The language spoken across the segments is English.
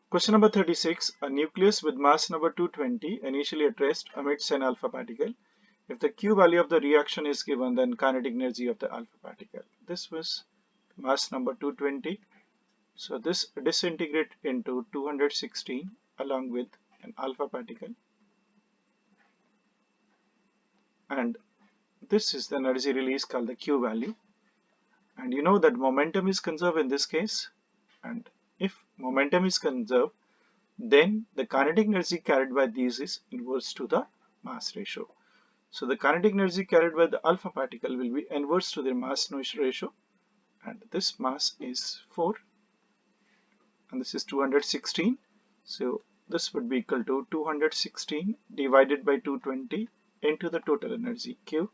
Question number 36. A nucleus with mass number 220 initially at rest emits an alpha particle. If the Q value of the reaction is given, then kinetic energy of the alpha particle. This was mass number 220. So this disintegrates into 216 along with an alpha particle. And this is the energy release called the Q value. And you know that momentum is conserved in this case. And if momentum is conserved, then the kinetic energy carried by these is inverse to the mass ratio. So the kinetic energy carried by the alpha particle will be inverse to their mass ratio, and this mass is 4 and this is 216. So this would be equal to 216 divided by 220 into the total energy Q,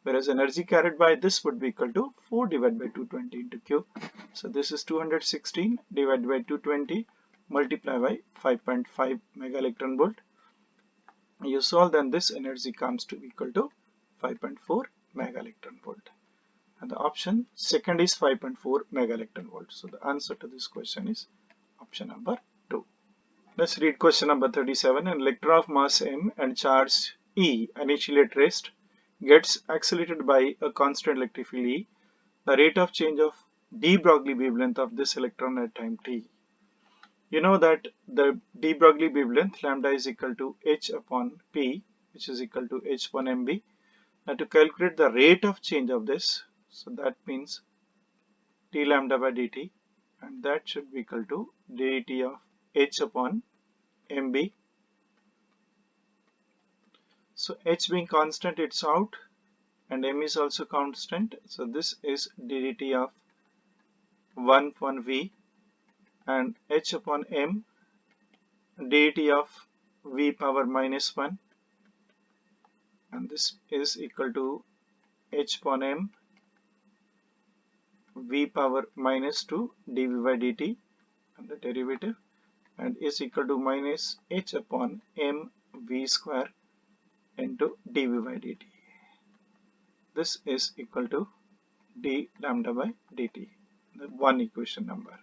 whereas energy carried by this would be equal to 4 divided by 220 into Q. So this is 216 divided by 220 multiplied by 5.5 mega electron volt. You solve, then this energy comes to equal to 5.4 mega electron volt. And the option second is 5.4 mega electron volt. So the answer to this question is option number 2. Let's read question number 37. An electron of mass m and charge E initially at rest gets accelerated by a constant electric field E. The rate of change of de Broglie wavelength of this electron at time t. You know that the de Broglie wavelength lambda is equal to h upon p, which is equal to h upon mb. Now to calculate the rate of change of this, so that means d lambda by dt, and that should be equal to dt of h upon mb. So h being constant, it's out, and m is also constant. So this is dt of 1 upon v, and h upon m dt of v power minus 1, and this is equal to h upon m v power minus 2 dv by dt, and the derivative, and is equal to minus h upon m v square into dv by dt. This is equal to d lambda by dt, the one equation number.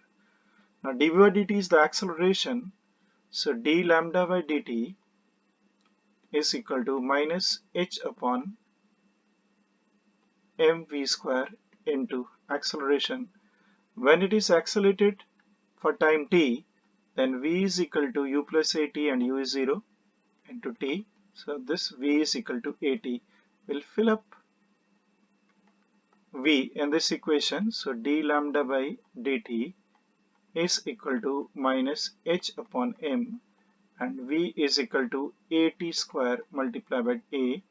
Now dv by dt is the acceleration, so d lambda by dt is equal to minus h upon mv square into acceleration. When it is accelerated for time t, then v is equal to u plus at, and u is 0 into t. So this v is equal to at. We'll fill up v in this equation. So d lambda by dt is equal to minus h upon m, and v is equal to at square multiplied by a,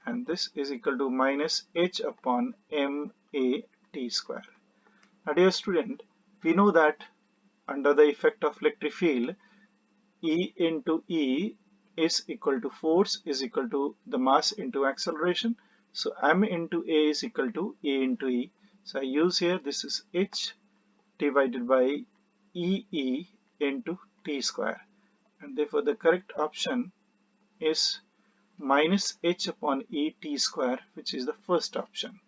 and this is equal to minus h upon m a t square. Now dear student, we know that under the effect of electric field, E into E is equal to force is equal to the mass into acceleration. So m into a is equal to a into e. So I use here, this is h divided by e into t square, and therefore the correct option is minus h upon e t square, which is the first option.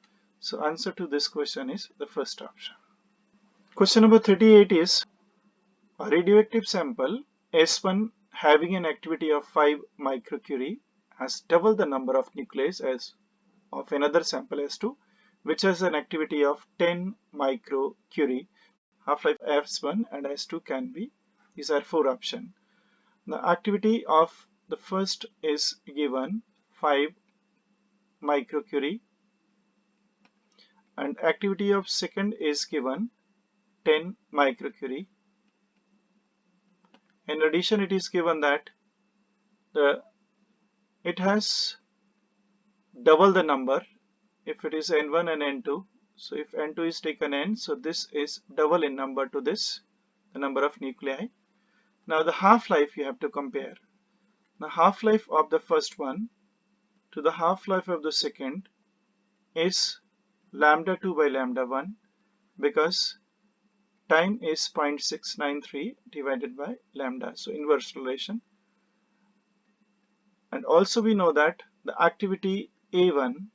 So answer to this question is the first option. Question number 38 is a radioactive sample S1 having an activity of 5 microcurie has double the number of nuclei as of another sample S2, which has an activity of 10 microcurie. Half-life S1 and S2 can be, these are 4 options. The activity of the first is given 5 microcurie, and activity of second is given 10 microcurie. In addition, it is given that it has double the number if it is n1 and n2. So if n2 is taken n, so this is double in number to this, the number of nuclei. Now the half-life you have to compare. The half-life of the first one to the half-life of the second is lambda 2 by lambda 1, because time is 0.693 divided by lambda, so inverse relation. And also we know that the activity A1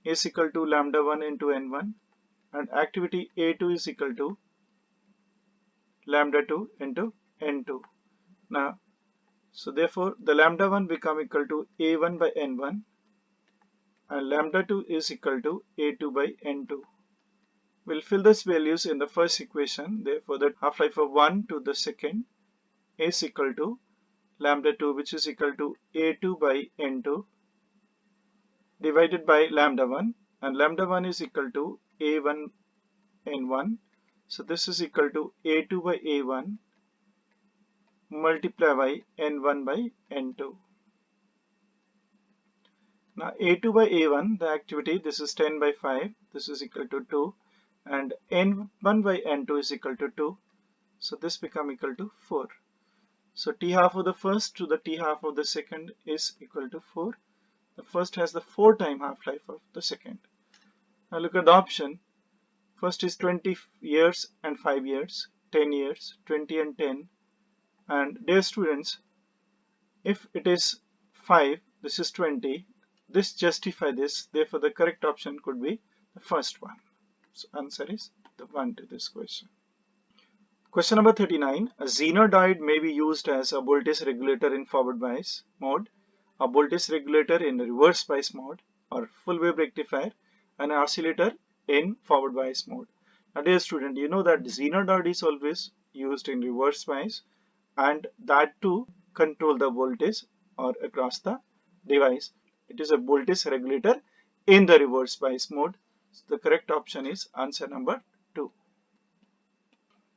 is equal to lambda 1 into n1, and activity A2 is equal to lambda 2 into n2. Now, so therefore the lambda 1 become equal to a1 by n1 and lambda 2 is equal to a2 by n2. We'll fill these values in the first equation. Therefore the half-life of 1 to the second is equal to lambda 2, which is equal to a2 by n2 divided by lambda 1, and lambda 1 is equal to a1 n1. So this is equal to a2 by a1 multiply by n1 by n2. Now a2 by a1, the activity, this is 10 by 5, this is equal to 2, and n1 by n2 is equal to 2. So this become equal to 4. So t half of the first to the t half of the second is equal to 4. The first has the 4 time half-life of the second. Now look at the option. First is 20 years and 5 years, 10 years, 20 and 10. And dear students, if it is 5, this is 20, this justify this, therefore the correct option could be the first one. So answer is the 1 to this question. Question number 39. A xenodioide may be used as a voltage regulator in forward bias mode, a voltage regulator in reverse bias mode, or full wave rectifier, and an oscillator in forward bias mode. Now dear student, you know that xenodioide is always used in reverse bias, and that too control the voltage or across the device. It is a voltage regulator in the reverse bias mode. So the correct option is answer number 2.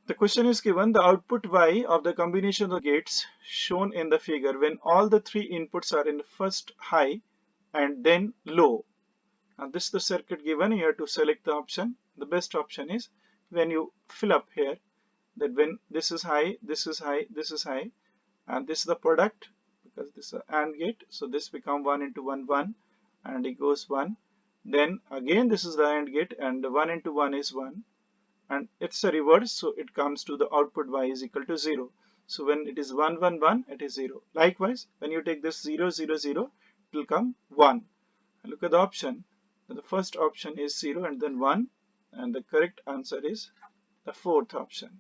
The question is given the output Y of the combination of gates shown in the figure when all the 3 inputs are in first high and then low. Now this is the circuit given. You have to select the option. The best option is when you fill up here that when this is high, this is high, this is high, and this is the product because this is an AND gate. So this become 1 into 1 1 and it goes 1. Then again this is the AND gate and 1 into 1 is 1. And it's a reverse, so it comes to the output Y is equal to 0. So when it is 1 1 1, it is 0. Likewise, when you take this 0 0 0, it will come 1. And look at the option. The first option is 0 and then 1, and the correct answer is the fourth option.